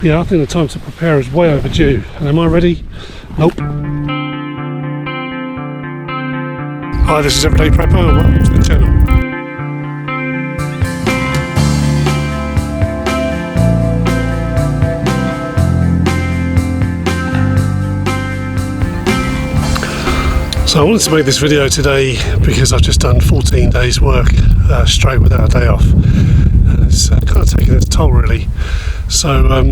Yeah, I think the time to prepare is way overdue. And am I ready? Nope. Hi, this is Everyday Prepper and welcome to the channel. So I wanted to make this video today because I've just done 14 days work straight without a day off. And it's kind of taken its toll really. So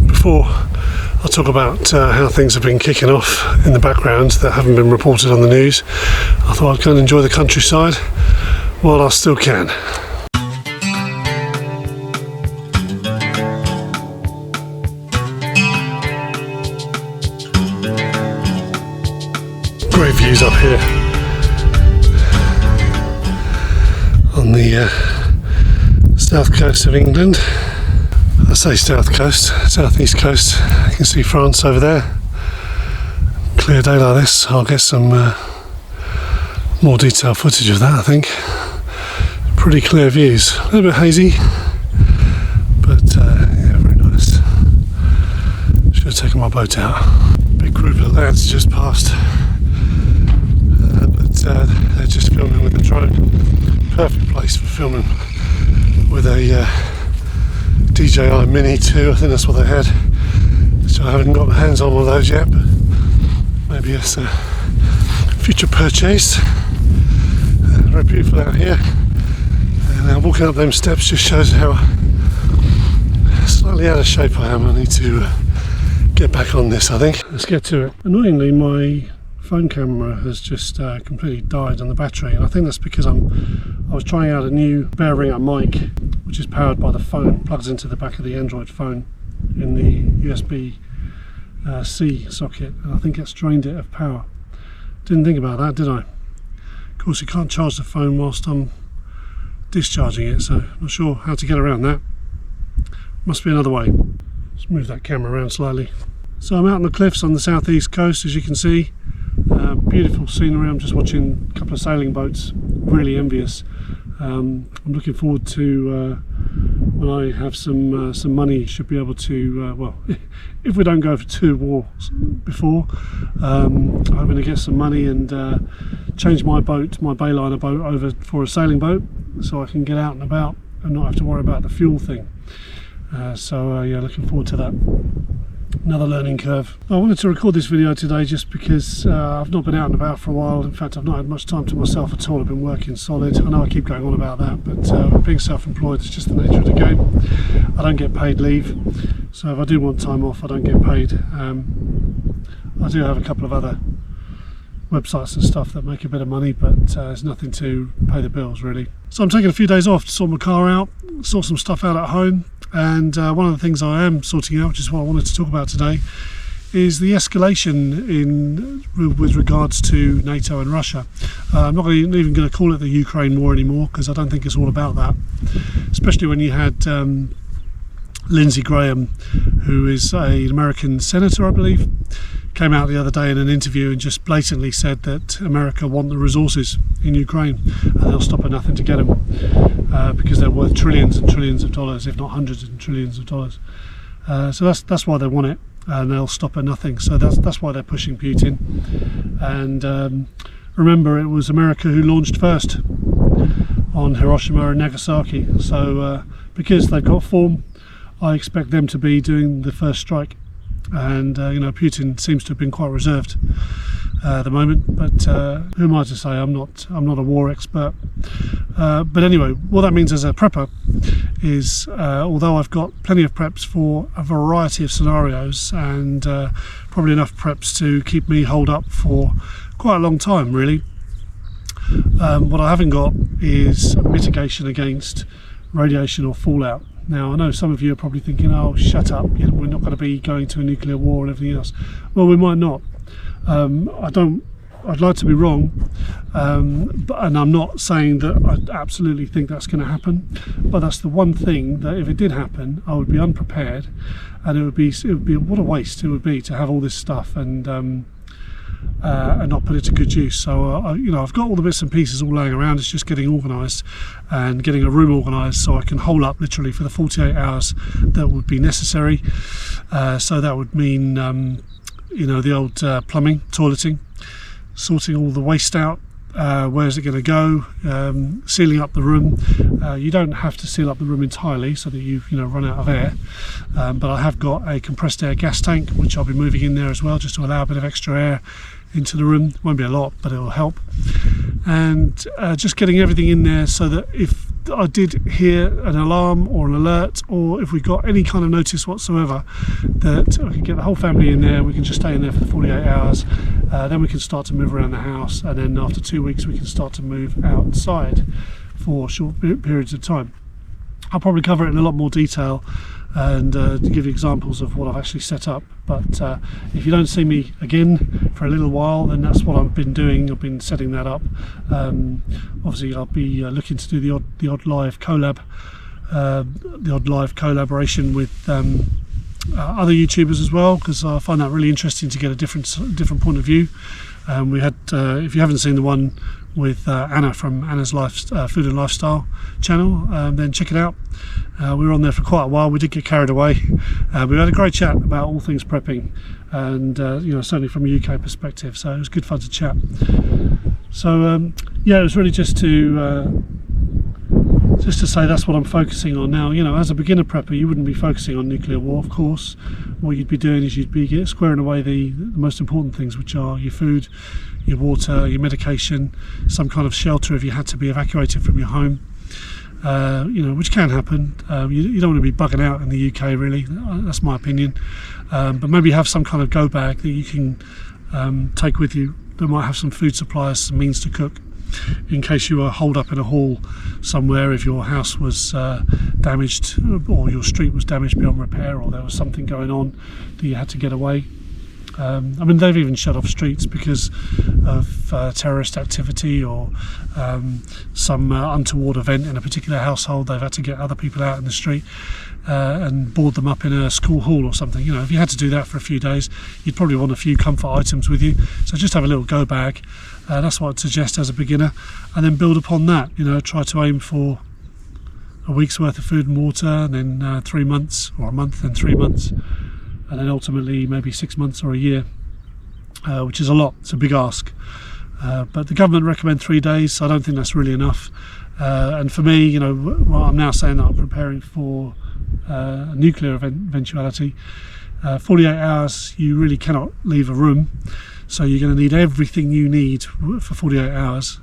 before I talk about how things have been kicking off in the background that haven't been reported on the news, I thought I'd go and enjoy the countryside while I still can. Great views up here on the south coast of England. I say south coast, southeast coast. You can see France over there. Clear day like this, I'll get some more detailed footage of that, I think. Pretty clear views, a little bit hazy, but yeah, very nice. Should have taken my boat out. Big group of lads just passed, but they're just filming with a drone. Perfect place for filming with a DJI Mini 2, I think that's what they had. So I haven't got my hands on one of those yet, but maybe it's a future purchase. Very beautiful out here, and walking up them steps just shows how slightly out of shape I am. I need to get back on this, I think. Let's get to it. Annoyingly, my phone camera has just completely died on the battery, and I think that's because I was trying out a new bare ringer mic which is powered by the phone, plugs into the back of the Android phone in the USB-C socket, and I think it's drained it of power. Didn't think about that, did I? Of course you can't charge the phone whilst I'm discharging it, so I'm not sure how to get around that. Must be another way. Let's move that camera around slightly. So I'm out on the cliffs on the southeast coast, as you can see. Beautiful scenery. I'm just watching a couple of sailing boats, really envious. I'm looking forward to when I have some money, should be able to, well, if we don't go for 2 wars before, I'm hoping to get some money and change my boat, my Bayliner boat, over for a sailing boat, so I can get out and about and not have to worry about the fuel thing. Yeah, looking forward to that. Another learning curve. I wanted to record this video today just because I've not been out and about for a while. In fact, I've not had much time to myself at all. I've been working solid. I know I keep going on about that, but being self-employed is just the nature of the game. I don't get paid leave, so if I do want time off, I don't get paid. I do have a couple of other websites and stuff that make a bit of money, but there's nothing to pay the bills really. So I'm taking a few days off to sort my car out, sort some stuff out at home. And one of the things I am sorting out, which is what I wanted to talk about today, is the escalation with regards to NATO and Russia. I'm not even going to call it the Ukraine war anymore, because I don't think it's all about that. Especially when you had Lindsey Graham, who is an American senator, I believe, came out the other day in an interview and just blatantly said that America want the resources in Ukraine and they'll stop at nothing to get them, because they're worth trillions and trillions of dollars, if not hundreds of trillions of dollars. So that's why they want it, and they'll stop at nothing. So that's why they're pushing Putin. And remember, it was America who launched first on Hiroshima and Nagasaki. So because they've got form, I expect them to be doing the first strike. And you know, Putin seems to have been quite reserved at the moment, but who am I to say? I'm not a war expert. But anyway, what that means as a prepper is, although I've got plenty of preps for a variety of scenarios, and probably enough preps to keep me holed up for quite a long time really, what I haven't got is mitigation against radiation or fallout. Now, I know some of you are probably thinking, oh, shut up, you know, we're not going to be going to a nuclear war and everything else. Well, we might not. I'd like to be wrong, and I'm not saying that I absolutely think that's going to happen, but that's the one thing that if it did happen, I would be unprepared, and it would be what a waste it would be to have all this stuff and and not put it to good use. So I've got all the bits and pieces all laying around. It's just getting organised and getting a room organised so I can hole up literally for the 48 hours that would be necessary. So that would mean the old plumbing, toileting, sorting all the waste out. Where's it going to go? Sealing up the room. You don't have to seal up the room entirely so that you run out of air, but I have got a compressed air gas tank which I'll be moving in there as well, just to allow a bit of extra air into the room. Won't be a lot, but it will help. And just getting everything in there so that if I did hear an alarm or an alert, or if we got any kind of notice whatsoever, that I can get the whole family in there. We can just stay in there for 48 hours, then we can start to move around the house, and then after 2 weeks we can start to move outside for short periods of time. I'll probably cover it in a lot more detail and give you examples of what I've actually set up, but if you don't see me again for a little while, then that's what I've been doing. I've been setting that up. Obviously I'll be looking to do the odd live collaboration with other YouTubers as well, because I find that really interesting to get a different point of view. We had, if you haven't seen the one with Anna from Anna's Food and Lifestyle channel, then check it out. We were on there for quite a while. We did get carried away. We had a great chat about all things prepping, and certainly from a UK perspective, so it was good fun to chat. So yeah, it was really just to say that's what I'm focusing on now. As a beginner prepper, you wouldn't be focusing on nuclear war, of course. What you'd be doing is you'd be squaring away the most important things, which are your food, your water, your medication, some kind of shelter if you had to be evacuated from your home, which can happen. You don't want to be bugging out in the UK, really. That's my opinion. But maybe have some kind of go bag that you can take with you that might have some food supplies, some means to cook, in case you were holed up in a hall somewhere, if your house was damaged or your street was damaged beyond repair, or there was something going on that you had to get away. They've even shut off streets because of terrorist activity or some untoward event in a particular household. They've had to get other people out in the street and board them up in a school hall or something. If you had to do that for a few days, you'd probably want a few comfort items with you. So just have a little go bag. That's what I'd suggest as a beginner, and then build upon that. Try to aim for a week's worth of food and water, and then 3 months, or a month and 3 months, and then ultimately maybe 6 months or a year, which is a lot. It's a big ask, but the government recommend 3 days, so I don't think that's really enough. And for me, I'm now saying that I'm preparing for a nuclear eventuality. 48 hours, you really cannot leave a room, so you're going to need everything you need for 48 hours,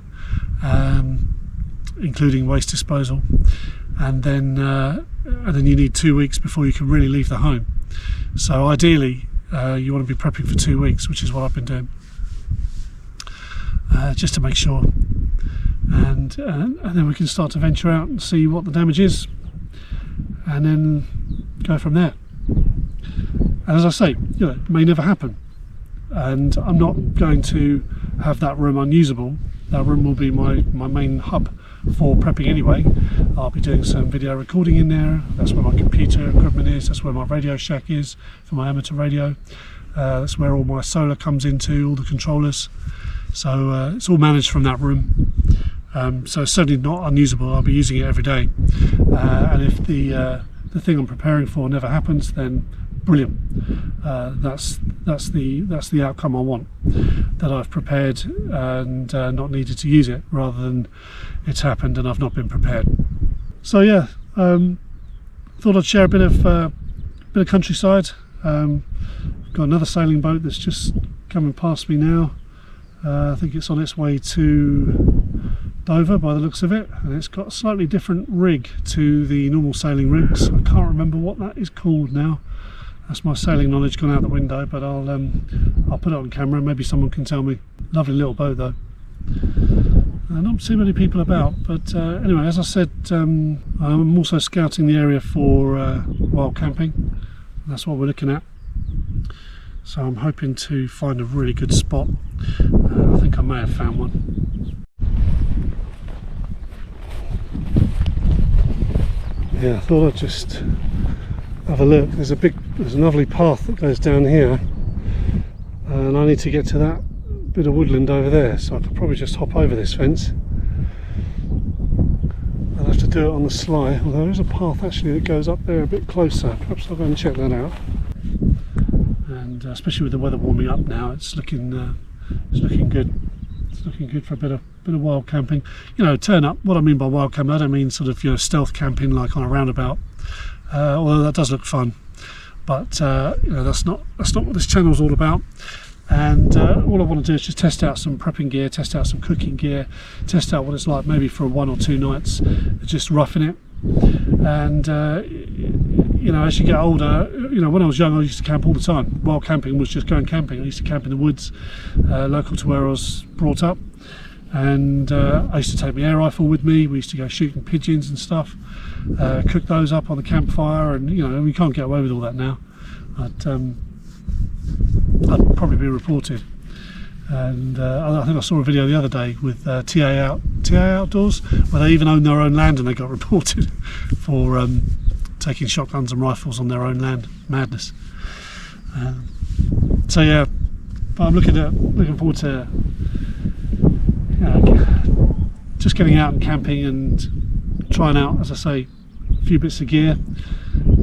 including waste disposal, and then you need 2 weeks before you can really leave the home. So ideally you want to be prepping for 2 weeks, which is what I've been doing, just to make sure, and then we can start to venture out and see what the damage is, and then go from there. And as I say, it may never happen, and I'm not going to have that room unusable. That room will be my main hub for prepping anyway. I'll be doing some video recording in there. That's where my computer equipment is. That's where my Radio Shack is for my amateur radio. That's where all my solar comes into, all the controllers. So it's all managed from that room. So it's certainly not unusable. I'll be using it every day. And if the thing I'm preparing for never happens, then brilliant. That's the outcome I want. That I've prepared and not needed to use it, rather than it's happened and I've not been prepared. So yeah, thought I'd share a bit of countryside. I've got another sailing boat that's just coming past me now. I think it's on its way to Dover by the looks of it, and it's got a slightly different rig to the normal sailing rigs. I can't remember what that is called now. That's my sailing knowledge gone out the window, but I'll put it on camera. Maybe someone can tell me. Lovely little boat though. Not too many people about, but anyway, as I said, I'm also scouting the area for wild camping. That's what we're looking at. So I'm hoping to find a really good spot. I think I may have found one. Yeah, I thought I'd just have a look. There's a lovely path that goes down here, and I need to get to that bit of woodland over there, so I could probably just hop over this fence. I'll have to do it on the sly, although there is a path actually that goes up there a bit closer. Perhaps I'll go and check that out. And especially with the weather warming up now, it's looking good. It's looking good for a bit of wild camping. You know, turn up. What I mean by wild camping, I don't mean sort of, you know, stealth camping like on a roundabout. Although that does look fun, but you know, that's not what this channel is all about. And all I want to do is just test out some prepping gear, test out some cooking gear, test out what it's like maybe for 1 or 2 nights, just roughing it. And you know, as you get older, you know, when I was young I used to camp all the time. Wild camping was just going camping. I used to camp in the woods, local to where I was brought up, and I used to take my air rifle with me. We used to go shooting pigeons and stuff, cook those up on the campfire, and you know, we can't get away with all that now. I'd probably be reported. And I think I saw a video the other day with TA Outdoors, where they even own their own land and they got reported for taking shotguns and rifles on their own land. Madness. So yeah, but I'm looking forward to, you know, just getting out and camping and trying out, as I say, a few bits of gear,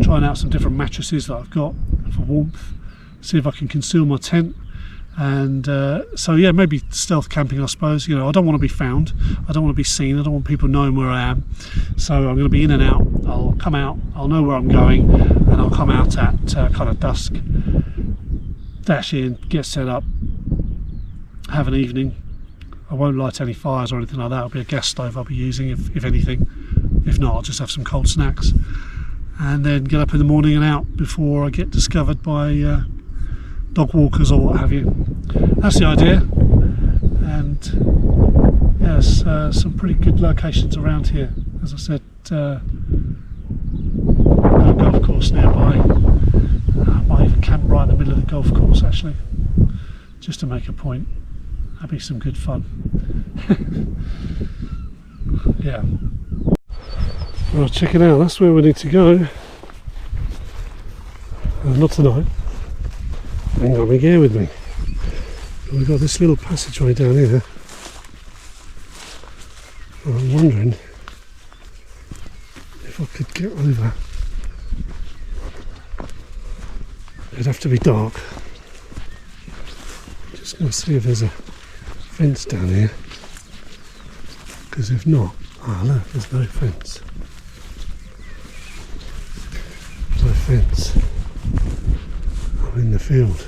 trying out some different mattresses that I've got for warmth, see if I can conceal my tent. And so yeah, maybe stealth camping, I suppose. You know, I don't want to be found, I don't want to be seen, I don't want people knowing where I am. So I'm going to be in and out. I'll come out, I'll know where I'm going, and I'll come out at kind of dusk, dash in, get set up, have an evening. I won't light any fires or anything like that. It'll be a gas stove I'll be using, if anything. If not, I'll just have some cold snacks, and then get up in the morning and out before I get discovered by dog walkers or what have you. That's the idea. And yes, some pretty good locations around here. As I said, a golf course nearby. I might even camp right in the middle of the golf course actually, just to make a point. That'd be some good fun. Yeah. Well, check it out, that's where we need to go. Not tonight. I ain't got my gear with me. But we've got this little passageway down here. And I'm wondering if I could get over. It'd have to be dark. Just going to see if there's a fence down here. Because if not, look, there's no fence. No fence. I'm in the field.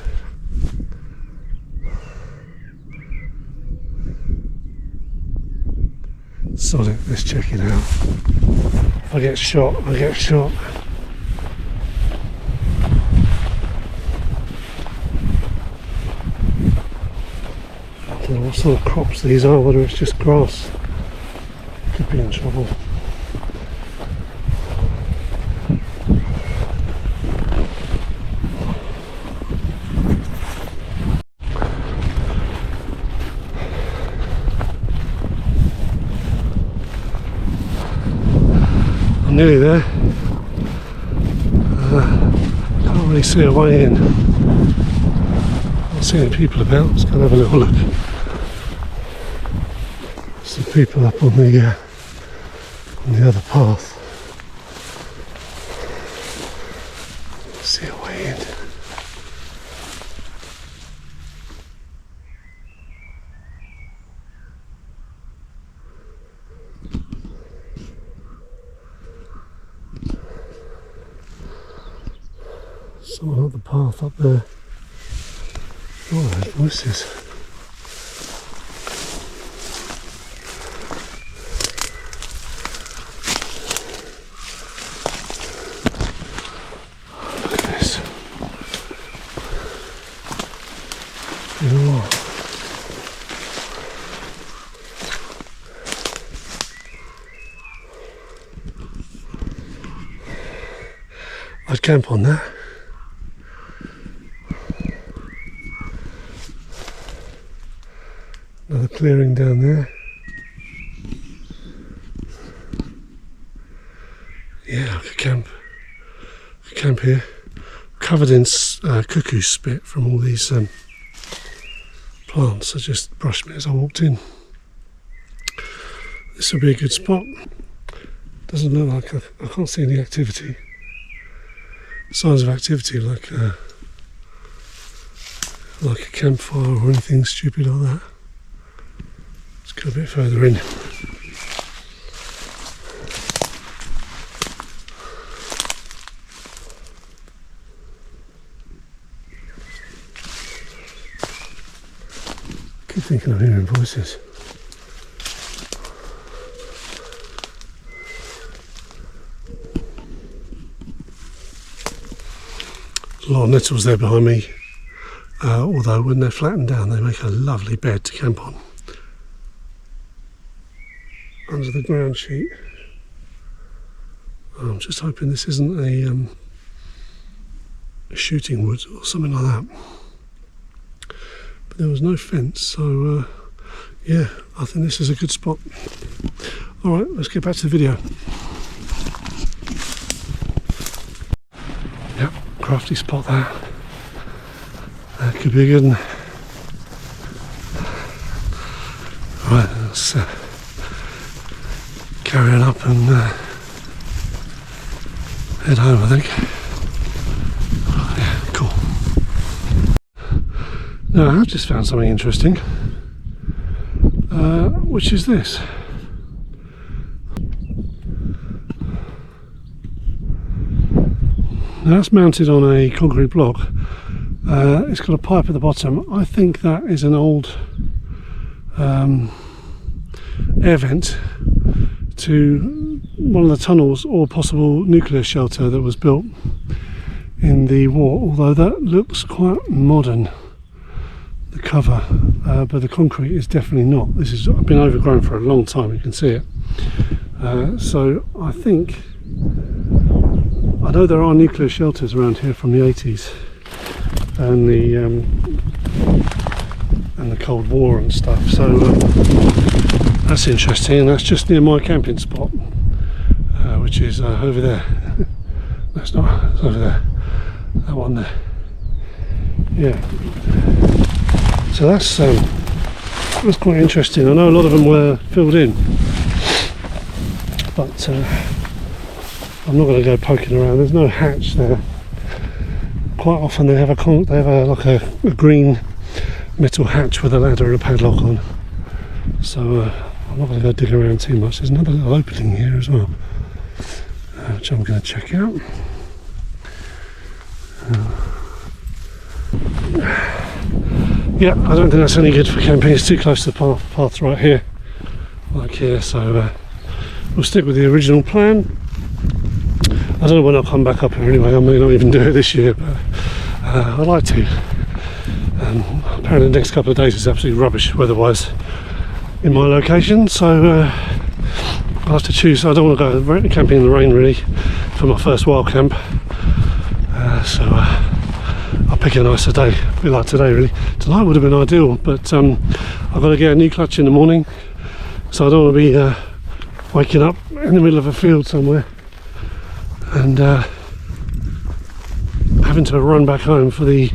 Sod it, let's check it out. If I get shot, I get shot. I don't know what sort of crops these are, whether it's just grass. Could be in trouble. I'm nearly there. Can't really see a way in. Don't see any people about. Let's go and have a little look. Some people up on the other path. Let's see a way in. Someone up the path up there. Oh, I heard voices. Look at this. Oh. I'd camp on that. Another clearing down there. Yeah, I could camp here. Covered in cuckoo spit from all these plants that just brushed me as I walked in. This would be a good spot. Doesn't look like I can't see any activity. Signs of activity like a campfire or anything stupid like that. Let's go a bit further in. I keep thinking I'm hearing voices. A lot of nettles there behind me, although when they're flattened down they make a lovely bed to camp on. Under the ground sheet. I'm just hoping this isn't a shooting wood or something like that. But there was no fence, so yeah, I think this is a good spot. Alright, let's get back to the video. Yep, crafty spot there. That could be a good one. Right, let's carry it up and head home, I think. Yeah, cool. Now I have just found something interesting, which is this. Now that's mounted on a concrete block. It's got a pipe at the bottom. I think that is an old air vent to one of the tunnels or possible nuclear shelter that was built in the war, although that looks quite modern, the cover, but the concrete is definitely not. This has been overgrown for a long time, you can see it. So I know there are nuclear shelters around here from the 80s and the Cold War and stuff, so that's interesting. And that's just near my camping spot, which is over there. No, it's not, it's over there, that one there. Yeah, so that's quite interesting. I know a lot of them were filled in, but I'm not going to go poking around. There's no hatch there. Quite often they have like a green metal hatch with a ladder and a padlock on. So I'm not going to go dig around too much. There's another little opening here as well, which I'm going to check out. Yeah, I don't think that's any good for camping. It's too close to the path right here, like here. So we'll stick with the original plan. I don't know when I'll come back up here anyway. I may not even do it this year, but I'd like to. Apparently the next couple of days is absolutely rubbish weather-wise in my location, so I'll have to choose. I don't want to go camping in the rain really for my first wild camp, so I'll pick a nicer day, a bit like today really. Tonight would have been ideal, but I've got to get a new clutch in the morning, so I don't want to be waking up in the middle of a field somewhere and having to run back home to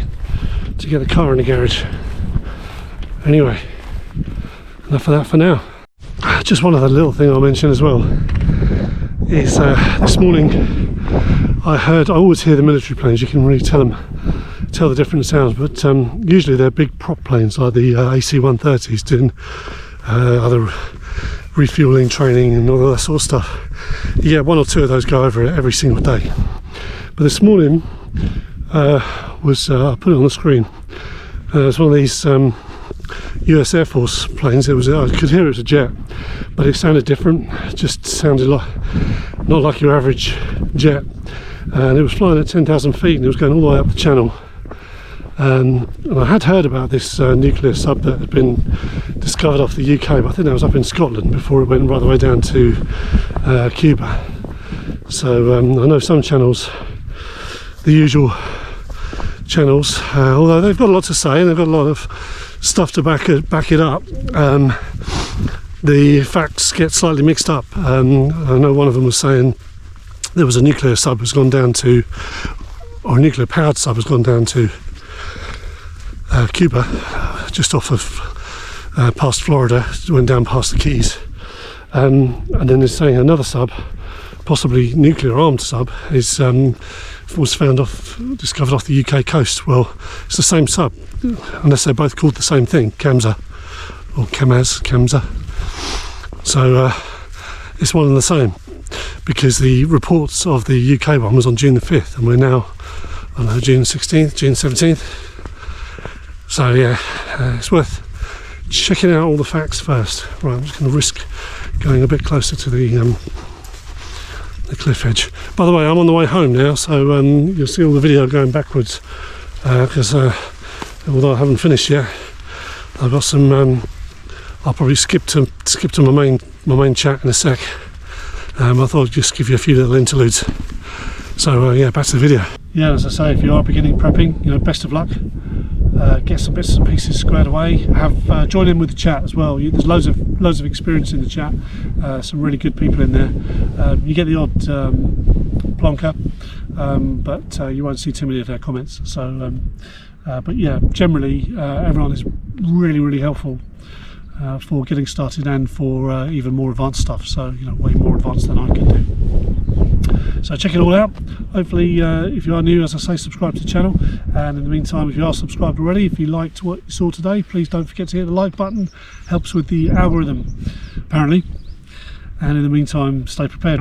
get the car in the garage. Anyway, enough of that for now. Just one other little thing I'll mention as well is this morning I always hear the military planes. You can really tell the different sounds, but usually they're big prop planes like the AC-130s doing other refueling training and all that sort of stuff. You get one or two of those go over it every single day. But this morning I put it on the screen. It was one of these US Air Force planes. I could hear it was a jet, but it sounded different. It just sounded like not like your average jet, and it was flying at 10,000 feet and it was going all the way up the channel. And I had heard about this nuclear sub that had been discovered off the UK, but I think that was up in Scotland before it went right the way down to Cuba. So I know some channels, the usual channels, although they've got a lot to say and they've got a lot of stuff to back it up, the facts get slightly mixed up. I know one of them was saying there was a nuclear sub has gone down to, or a nuclear powered sub has gone down to Cuba just off of past Florida, went down past the Keys, and then they're saying another sub, possibly nuclear armed sub, was discovered off the UK coast. Well, it's the same sub, unless they're both called the same thing, Kamsa or Kamsa. So it's one and the same, because the reports of the UK one was on June the 5th, and we're now, I don't know, June 16th, June 17th. So yeah, it's worth checking out all the facts first. Right, I'm just going to risk going a bit closer to the cliff edge. By the way, I'm on the way home now, so you'll see all the video going backwards, because although I haven't finished yet, I've got some. I'll probably skip to my main chat in a sec. I thought I'd just give you a few little interludes. So yeah, back to the video. Yeah, as I say, if you are beginning prepping, you know, best of luck. Get some bits and pieces squared away. Have join in with the chat as well. There's loads of experience in the chat. Some really good people in there. You get the odd plonker, but you won't see too many of their comments. So, but yeah, generally everyone is really helpful for getting started and for even more advanced stuff. So, you know, way more advanced than I can do. So check it all out. Hopefully, if you are new, as I say, subscribe to the channel. And in the meantime, if you are subscribed already, if you liked what you saw today, please don't forget to hit the like button. Helps with the algorithm, apparently. And in the meantime, stay prepared.